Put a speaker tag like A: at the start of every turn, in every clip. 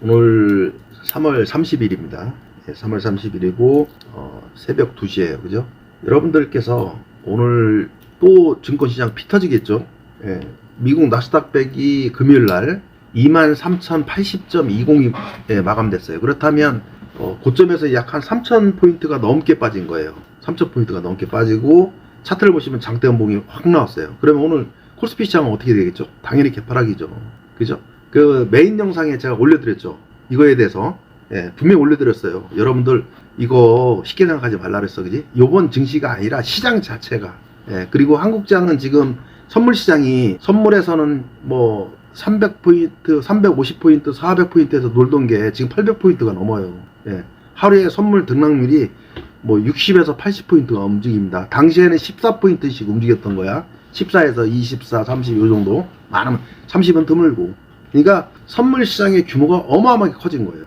A: 오늘 3월 30일입니다. 3월 30일이고 새벽 2시에요. 그죠? 여러분들께서 오늘 또 증권시장 피 터지겠죠? 예, 미국 나스닥백이 금요일날 23,080.20에 마감됐어요. 그렇다면 고점에서 약 한 3,000포인트가 넘게 빠진 거예요. 3,000포인트가 넘게 빠지고 차트를 보시면 장대 연봉이 확 나왔어요. 그러면 오늘 코스피 시장은 어떻게 되겠죠? 당연히 개파락이죠. 그죠? 그 메인 영상에 제가 올려드렸죠. 이거에 대해서 분명히 올려드렸어요. 여러분들 이거 쉽게 생각하지 말라 그랬어. 그지? 요번 증시가 아니라 시장 자체가. 그리고 한국장은 지금 선물 시장이 선물에서는 뭐 300포인트, 350포인트, 400포인트에서 놀던 게 지금 800포인트가 넘어요. 하루에 선물 등락률이 뭐 60에서 80포인트가 움직입니다. 당시에는 14포인트씩 움직였던 거야. 14에서 24, 30 요 정도. 많으면 30은 드물고. 그러니까 선물 시장의 규모가 어마어마하게 커진 거예요.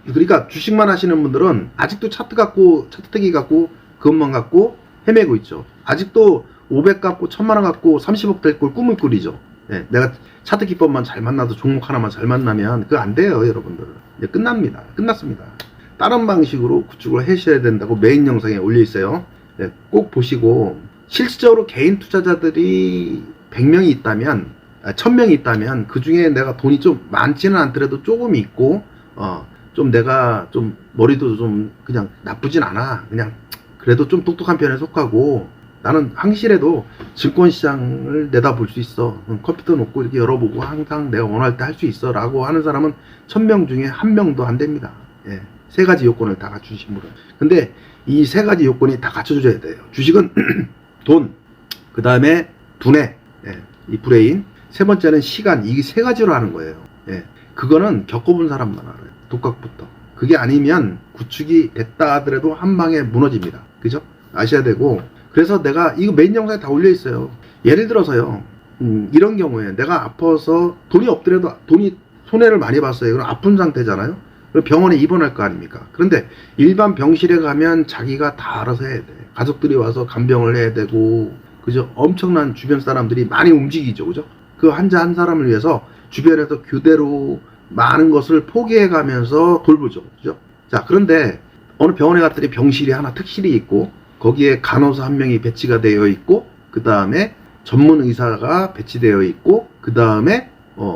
A: 그러니까 주식만 하시는 분들은 아직도 차트 트기 갖고 그것만 갖고 헤매고 있죠. 아직도 500 갖고 1000만 원 갖고 30억 될 걸 꿈을 꾸리죠. 내가 차트 기법만 잘 만나도 종목 하나만 잘 만나면 그거 안 돼요, 여러분들. 이제 끝납니다. 끝났습니다. 다른 방식으로 구축을 하셔야 된다고 메인 영상에 올려 있어요. 꼭 보시고 실질적으로 개인 투자자들이 100명이 있다면 1000명이 있다면 그 중에 내가 돈이 좀 많지는 않더라도 조금 있고 좀 내가 좀 머리도 좀 그냥 나쁘진 않아. 그냥 그래도 좀 똑똑한 편에 속하고 나는 항실에도 증권시장을 내다볼 수 있어. 컴퓨터 놓고 이렇게 열어보고 항상 내가 원할 때 할 수 있어 라고 하는 사람은 1000명 중에 1명도 안 됩니다. 세 가지 요건을 다 갖추신 분은. 근데 이 세 가지 요건이 다 갖춰줘야 돼요. 주식은 돈, 그 다음에 두뇌, 이 브레인, 세 번째는 시간. 이 세 가지로 하는 거예요. 그거는 겪어본 사람만 알아요. 독학부터. 그게 아니면 구축이 됐다 하더라도 한 방에 무너집니다. 그죠? 아셔야 되고. 그래서 내가 이거 메인 영상에 다 올려 있어요. 예를 들어서요. 이런 경우에 내가 아파서 돈이 없더라도 돈이 손해를 많이 봤어요. 그럼 아픈 상태잖아요. 그럼 병원에 입원할 거 아닙니까? 그런데 일반 병실에 가면 자기가 다 알아서 해야 돼. 가족들이 와서 간병을 해야 되고, 그죠? 엄청난 주변 사람들이 많이 움직이죠. 그죠? 그 환자 한 사람을 위해서 주변에서 교대로 많은 것을 포기해 가면서 돌보죠. 그죠? 자, 그런데 어느 병원에 갔더니 병실이 하나 특실이 있고, 거기에 간호사 한 명이 배치가 되어 있고, 그 다음에 전문 의사가 배치되어 있고, 그 다음에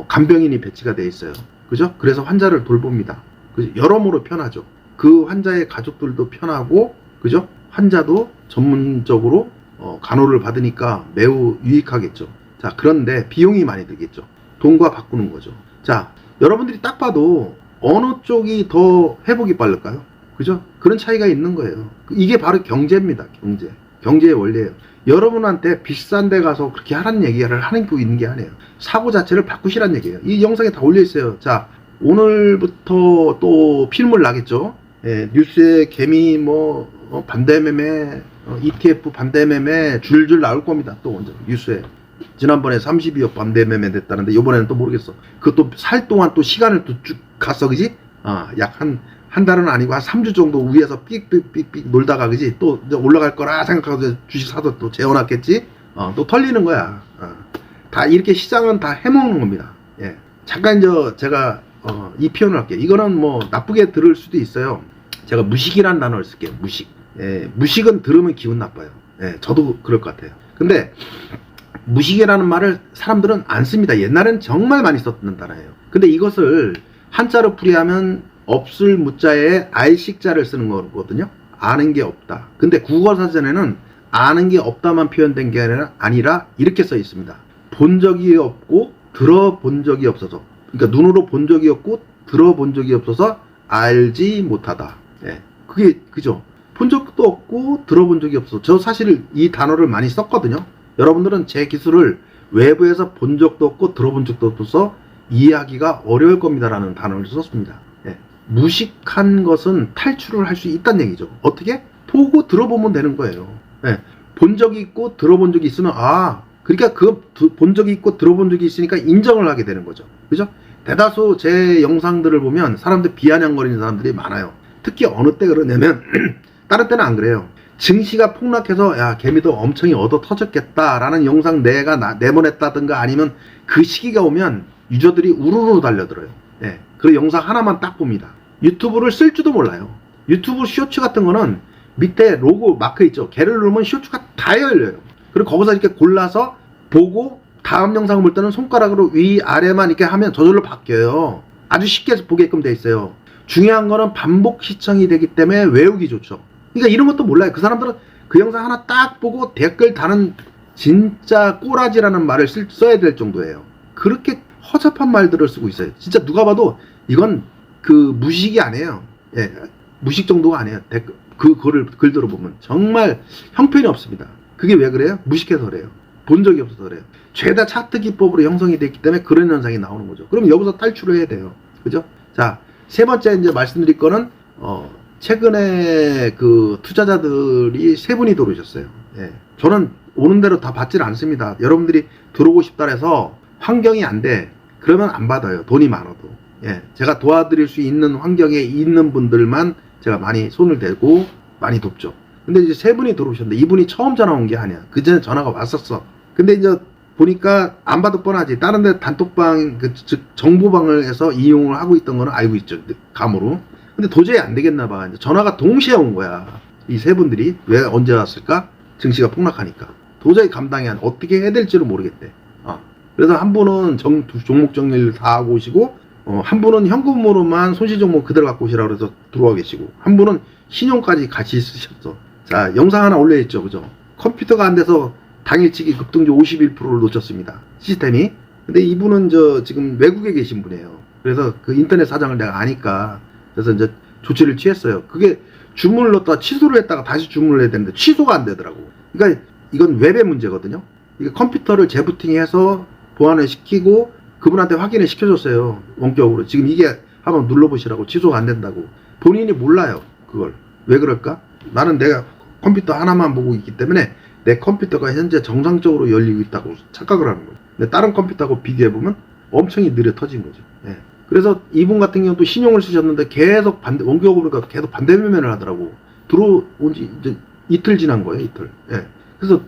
A: 간병인이 배치가 되어 있어요. 그죠? 그래서 환자를 돌봅니다. 그죠? 여러모로 편하죠. 그 환자의 가족들도 편하고, 그죠? 환자도 전문적으로 간호를 받으니까 매우 유익하겠죠. 자, 그런데 비용이 많이 들겠죠. 돈과 바꾸는 거죠. 자, 여러분들이 딱 봐도 어느 쪽이 더 회복이 빠를까요? 그죠? 그런 차이가 있는 거예요. 이게 바로 경제입니다. 경제의 원리예요. 여러분한테 비싼 데 가서 그렇게 하라는 얘기를 하는 게 있는 게 아니에요. 사고 자체를 바꾸시라는 얘기예요. 이 영상에 다 올려 있어요. 자, 오늘부터 또 필물 나겠죠. 뉴스에 개미 반대매매, ETF 반대매매 줄줄 나올 겁니다. 또 먼저 뉴스에. 지난번에 32억 반대매매 됐다는데 이번에는 또 모르겠어. 그것도 살 동안 또 시간을 또 쭉 갔어. 그지? 약 한 달은 아니고 한 3주 정도 위에서 삑삑삑삑 놀다가, 그지? 또 이제 올라갈 거라 생각하고 주식 사도 또 재워놨겠지? 또 털리는 거야. 다 이렇게 시장은 다 해먹는 겁니다. 잠깐 제가 이 표현을 할게요. 이거는 뭐 나쁘게 들을 수도 있어요. 제가 무식이라는 단어를 쓸게요. 무식. 무식은 들으면 기분 나빠요. 저도 그럴 것 같아요. 근데 무식이라는 말을 사람들은 안 씁니다. 옛날엔 정말 많이 썼던 단어예요. 근데 이것을 한자로 풀이하면 없을 무자에 알식자를 쓰는 거거든요. 아는 게 없다. 근데 국어사전에는 아는 게 없다만 표현된 게 아니라 이렇게 써 있습니다. 본 적이 없고 들어본 적이 없어서. 그러니까 눈으로 본 적이 없고 들어본 적이 없어서 알지 못하다. 그게 그죠? 본 적도 없고 들어본 적이 없어. 저 사실 이 단어를 많이 썼거든요. 여러분들은 제 기술을 외부에서 본 적도 없고 들어본 적도 없어서 이해하기가 어려울 겁니다라는 단어를 썼습니다. 무식한 것은 탈출을 할 수 있다는 얘기죠. 어떻게? 보고 들어보면 되는 거예요. 본 적이 있고 들어본 적이 있으면 그러니까 본 적이 있고 들어본 적이 있으니까 인정을 하게 되는 거죠. 그죠? 대다수 제 영상들을 보면 사람들 비아냥거리는 사람들이 많아요. 특히 어느 때 그러냐면 다른 때는 안 그래요. 증시가 폭락해서 야 개미도 엄청 얻어 터졌겠다라는 영상 내가 내보냈다든가 아니면 그 시기가 오면 유저들이 우르르 달려들어요. 그 영상 하나만 딱 봅니다. 유튜브를 쓸 줄도 몰라요. 유튜브 쇼츠 같은 거는 밑에 로고 마크 있죠. 걔를 누르면 쇼츠가 다 열려요. 그리고 거기서 이렇게 골라서 보고 다음 영상을 볼 때는 손가락으로 위아래만 이렇게 하면 저절로 바뀌어요. 아주 쉽게 보게끔 돼 있어요. 중요한 거는 반복 시청이 되기 때문에 외우기 좋죠. 그러니까 이런 것도 몰라요. 그 사람들은 그 영상 하나 딱 보고 댓글 다는 진짜 꼬라지라는 말을 써야 될 정도예요. 그렇게 허접한 말들을 쓰고 있어요. 진짜 누가 봐도 이건 그 무식이 아니에요. 예, 무식 정도가 아니에요. 글들을 보면 정말 형편이 없습니다. 그게 왜 그래요? 무식해서 그래요. 본 적이 없어서 그래요. 죄다 차트 기법으로 형성이 됐기 때문에 그런 현상이 나오는 거죠. 그럼 여기서 탈출을 해야 돼요. 그죠? 자, 세 번째 이제 말씀드릴 거는 최근에 그 투자자들이 세 분이 들어오셨어요. 예. 저는 오는 대로 다 받지는 않습니다. 여러분들이 들어오고 싶다 해서 환경이 안 돼. 그러면 안 받아요. 돈이 많아도. 예. 제가 도와드릴 수 있는 환경에 있는 분들만 제가 많이 손을 대고 많이 돕죠. 근데 이제 세 분이 들어오셨는데 이분이 처음 전화 온 게 아니야. 그 전에 전화가 왔었어. 근데 이제 보니까 안 받을 뻔하지. 다른 데 단톡방, 즉 정보방을 해서 이용을 하고 있던 거는 알고 있죠. 감으로. 근데 도저히 안 되겠나 봐. 이제 전화가 동시에 온 거야. 이 세 분들이. 왜 언제 왔을까? 증시가 폭락하니까. 도저히 감당이 안, 어떻게 해야 될지를 모르겠대. 그래서 한 분은 종목 정리를 다 하고 오시고, 한 분은 현금으로만 손실 종목 그대로 갖고 오시라고 해서 들어와 계시고, 한 분은 신용까지 같이 쓰셨어. 자, 영상 하나 올려있죠. 그죠? 컴퓨터가 안 돼서 당일치기 급등주 51%를 놓쳤습니다. 시스템이. 근데 이분은 지금 외국에 계신 분이에요. 그래서 그 인터넷 사정을 내가 아니까, 그래서 이제 조치를 취했어요. 그게 주문을 넣었다가 취소를 했다가 다시 주문을 해야 되는데 취소가 안 되더라고. 그러니까 이건 웹의 문제거든요. 이게 컴퓨터를 재부팅해서 보완을 시키고 그분한테 확인을 시켜줬어요. 원격으로. 지금 이게 한번 눌러보시라고. 취소가 안 된다고. 본인이 몰라요. 그걸. 왜 그럴까? 나는 내가 컴퓨터 하나만 보고 있기 때문에 내 컴퓨터가 현재 정상적으로 열리고 있다고 착각을 하는 거예요. 근데 다른 컴퓨터하고 비교해보면 엄청이 느려 터진 거죠. 예. 그래서 이분 같은 경우도 신용을 쓰셨는데 계속 원격으로 보니까 계속 반대 매매를 하더라고. 들어온 지 이제 이틀 지난 거예요, 이틀. 예. 그래서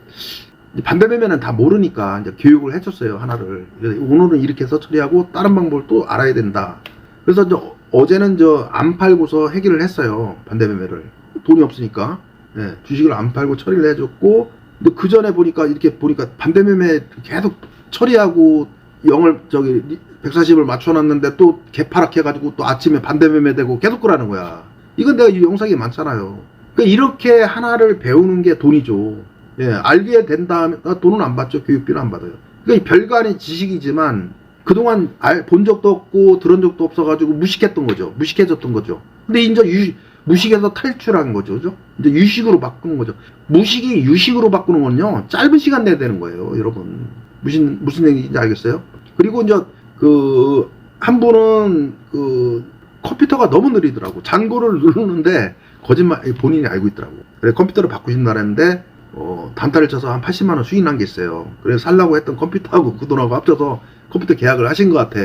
A: 반대 매매는 다 모르니까 이제 교육을 해줬어요, 하나를. 그래서 오늘은 이렇게 해서 처리하고 다른 방법을 또 알아야 된다. 그래서 이제 어제는 안 팔고서 해결을 했어요, 반대 매매를. 돈이 없으니까. 예. 주식을 안 팔고 처리를 해줬고, 근데 그 전에 보니까 이렇게 보니까 반대 매매 계속 처리하고 140을 맞춰놨는데 또 개파락해가지고 또 아침에 반대 매매되고 계속 그러는 거야. 이건 내가 이 영상이 많잖아요. 그러니까 이렇게 하나를 배우는 게 돈이죠. 예, 알게 된 다음에 돈은 안 받죠. 교육비는 안 받아요. 그러니까 별거 아닌 지식이지만 그동안 본 적도 없고 들은 적도 없어가지고 무식했던 거죠. 무식해졌던 거죠. 근데 이제 무식에서 탈출한 거죠. 그죠? 이제 유식으로 바꾸는 거죠. 무식이 유식으로 바꾸는 건요, 짧은 시간 내야 되는 거예요, 여러분. 무슨 얘기인지 알겠어요? 그리고 이제 한 분은 컴퓨터가 너무 느리더라고. 잔고를 누르는데 거짓말, 본인이 알고 있더라고. 그래, 컴퓨터를 바꾸신다 그랬는데 단타를 쳐서 한 80만원 수익 난 게 있어요. 그래서 살라고 했던 컴퓨터하고 그 돈하고 합쳐서 컴퓨터 계약을 하신 것 같아.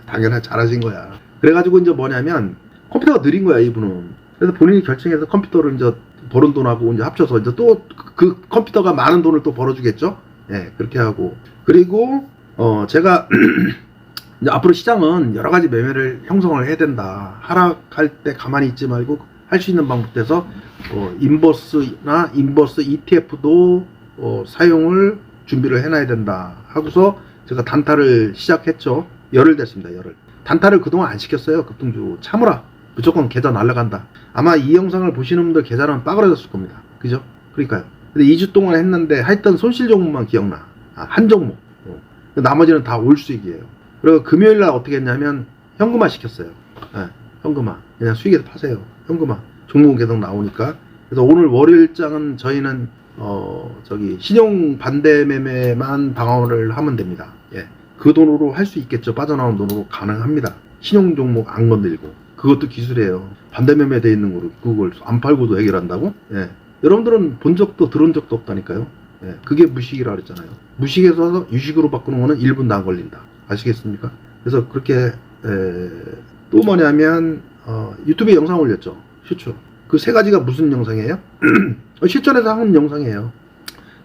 A: 당연히 잘하신 거야. 그래가지고 이제 뭐냐면 컴퓨터가 느린 거야, 이분은. 그래서 본인이 결정해서 컴퓨터를 이제 버는 돈하고 이제 합쳐서 이제 또 그 컴퓨터가 많은 돈을 또 벌어주겠죠. 예, 그렇게 하고. 그리고 제가 이제 앞으로 시장은 여러 가지 매매를 형성을 해야 된다. 하락할 때 가만히 있지 말고 할 수 있는 방법에서 인버스나 인버스 ETF도 사용을 준비를 해놔야 된다 하고서 제가 단타를 시작했죠. 열흘 됐습니다. 열흘. 단타를 그동안 안 시켰어요. 급등주 참으라. 무조건 계좌 날라간다. 아마 이 영상을 보시는 분들 계좌는 빠그러졌을 겁니다. 그죠? 그러니까요. 근데 2주 동안 했는데 하여튼 손실 종목만 기억나. 한 종목. 나머지는 다 올 수익이에요. 그리고 금요일날 어떻게 했냐면 현금화 시켰어요. 네, 현금화. 그냥 수익에서 파세요. 현금화. 종목은 계속 나오니까. 그래서 오늘 월요일장은 저희는 신용 반대 매매만 방어를 하면 됩니다. 예. 그 돈으로 할 수 있겠죠. 빠져나온 돈으로 가능합니다. 신용 종목 안 건들고. 그것도 기술이에요. 반대 매매 돼 있는 거로 그걸 안 팔고도 해결한다고? 예. 여러분들은 본 적도 들은 적도 없다니까요. 예. 그게 무식이라 그랬잖아요. 무식에서 유식으로 바꾸는 거는 1분도 안 걸린다. 아시겠습니까? 그래서 그렇게 또 뭐냐면 유튜브에 영상 올렸죠. 슈츠. 그 세 가지가 무슨 영상이에요? 실전에서 하는 영상이에요.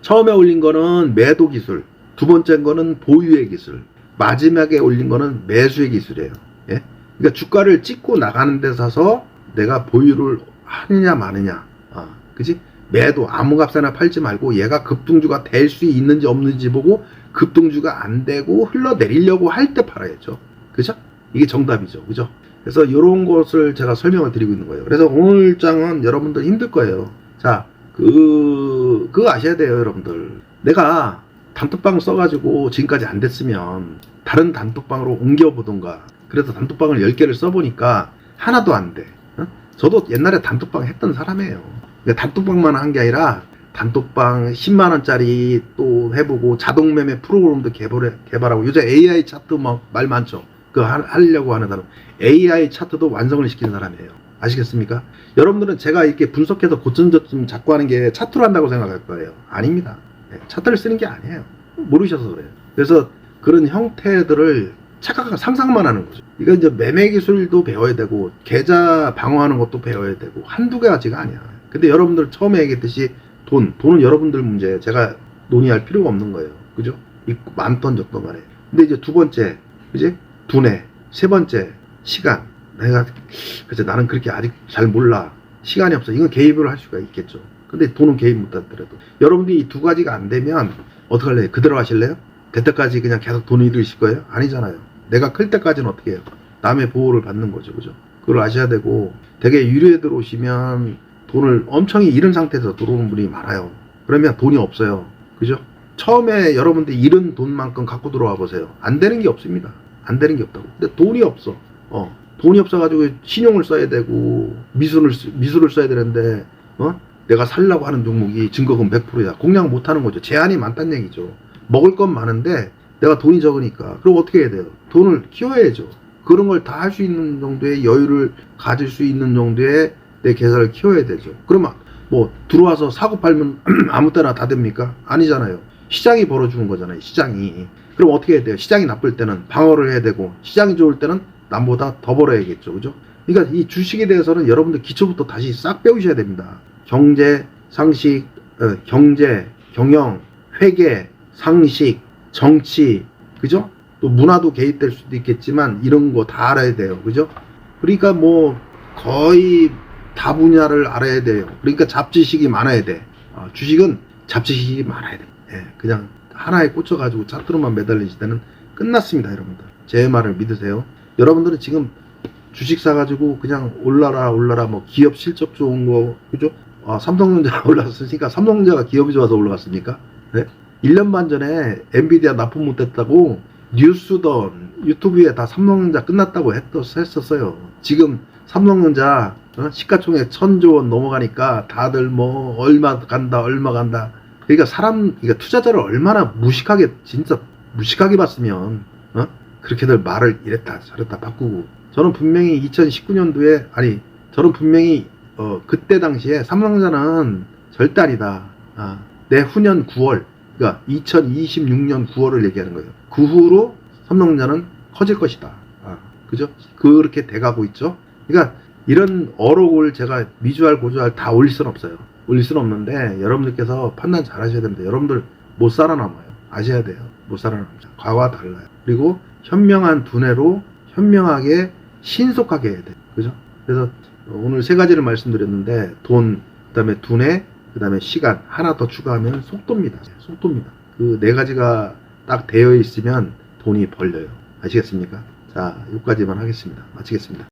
A: 처음에 올린 거는 매도 기술, 두 번째 거는 보유의 기술, 마지막에 올린 거는 매수의 기술이에요. 예? 그러니까 주가를 찍고 나가는 데 있어서 내가 보유를 하느냐 마느냐. 그지? 매도 아무 값에나 팔지 말고 얘가 급등주가 될 수 있는지 없는지 보고 급등주가 안 되고 흘러내리려고 할 때 팔아야죠. 그죠? 이게 정답이죠. 그죠? 그래서 이런 것을 제가 설명을 드리고 있는 거예요. 그래서 오늘 장은 여러분들 힘들 거예요. 자, 그거 아셔야 돼요, 여러분들. 내가 단톡방 써가지고 지금까지 안 됐으면 다른 단톡방으로 옮겨보던가. 그래서 단톡방을 10개를 써보니까 하나도 안 돼. 저도 옛날에 단톡방 했던 사람이에요. 그러니까 단톡방만 한 게 아니라 단톡방 10만원짜리 또 해보고 자동매매 프로그램도 개발하고 요새 AI 차트 막 말 많죠. 그거 하려고 하는 사람. AI 차트도 완성을 시키는 사람이에요. 아시겠습니까? 여러분들은 제가 이렇게 분석해서 고점저점 잡고 하는 게 차트로 한다고 생각할 거예요. 아닙니다. 차트를 쓰는 게 아니에요. 모르셔서 그래요. 그래서 그런 형태들을 착각하고 상상만 하는 거죠. 이거 이제 매매 기술도 배워야 되고 계좌 방어하는 것도 배워야 되고 한두 가지가 아니야. 근데 여러분들 처음에 얘기했듯이 돈은 여러분들 문제예요. 제가 논의할 필요가 없는 거예요. 그죠? 있고 많던 적도 말이에요. 근데 이제 두 번째, 그지? 두뇌. 세 번째, 시간. 내가 그래서 나는 그렇게 아직 잘 몰라. 시간이 없어. 이건 개입을 할 수가 있겠죠. 근데 돈은 개입 못 하더라도 여러분들이 이 두 가지가 안 되면 어떻게 할래요? 그대로 하실래요? 될 때까지 그냥 계속 돈을 잃으실 거예요? 아니잖아요. 내가 클 때까지는 어떻게 해요? 남의 보호를 받는 거죠. 그죠? 그걸 아셔야 되고 되게 유료에 들어오시면 돈을 엄청 잃은 상태에서 들어오는 분이 많아요. 그러면 돈이 없어요. 그죠? 처음에 여러분들이 잃은 돈만큼 갖고 들어와 보세요. 안 되는 게 없습니다. 안 되는 게 없다고. 근데 돈이 없어. 돈이 없어가지고 신용을 써야 되고 미술을 써야 되는데 내가 살려고 하는 종목이 증거금 100%야. 공략 못하는 거죠. 제한이 많다는 얘기죠. 먹을 건 많은데 내가 돈이 적으니까. 그럼 어떻게 해야 돼요? 돈을 키워야죠. 그런 걸 다 할 수 있는 정도의 여유를 가질 수 있는 정도의 내 계좌를 키워야 되죠. 그러면 뭐 들어와서 사고 팔면 아무 때나 다 됩니까? 아니잖아요. 시장이 벌어주는 거잖아요. 시장이. 그럼 어떻게 해야 돼요? 시장이 나쁠 때는 방어를 해야 되고 시장이 좋을 때는 남보다 더 벌어야겠죠. 그죠? 그러니까 이 주식에 대해서는 여러분들 기초부터 다시 싹 배우셔야 됩니다. 경제, 상식, 경제, 경영, 회계, 상식, 정치, 그죠? 또 문화도 개입될 수도 있겠지만 이런 거 다 알아야 돼요. 그죠? 그러니까 뭐 거의 다 분야를 알아야 돼요. 그러니까 잡지식이 많아야 돼. 주식은 잡지식이 많아야 돼. 그냥 하나에 꽂혀가지고 차트로만 매달리실 때는 끝났습니다. 여러분들. 제 말을 믿으세요. 여러분들은 지금 주식 사가지고 그냥 올라라 뭐 기업 실적 좋은 거, 그죠? 삼성전자 올랐으니까 삼성전자가 기업이 좋아서 올라갔습니까? 네? 1년 반 전에 엔비디아 납품 못했다고 뉴스던 유튜브에 다 삼성전자 끝났다고 했었어요. 지금 삼성전자 시가총액 1000조 원 넘어가니까 다들 뭐 얼마 간다. 그러니까 투자자를 얼마나 무식하게 진짜 무식하게 봤으면 그렇게들 말을 이랬다 저랬다 바꾸고. 저는 분명히 2019년도에 저는 분명히 그때 당시에 삼성전자는 절대 아니다. 내후년 9월 그러니까 2026년 9월을 얘기하는 거예요. 그 후로 삼성전자는 커질 것이다. 그죠? 그렇게 돼가고 있죠. 그러니까 이런 어록을 제가 미주알 고주알 다 올릴 수는 없어요. 올릴 수는 없는데 여러분들께서 판단 잘 하셔야 됩니다. 여러분들 못 살아남아요. 아셔야 돼요. 못 살아남죠. 과거와 달라요. 그리고 현명한 두뇌로 현명하게 신속하게 해야 돼요. 그죠? 그래서 오늘 세 가지를 말씀드렸는데 돈, 그 다음에 두뇌, 그 다음에 시간 하나 더 추가하면 속도입니다. 속도입니다. 그 네 가지가 딱 되어 있으면 돈이 벌려요. 아시겠습니까? 자, 여기까지만 하겠습니다. 마치겠습니다.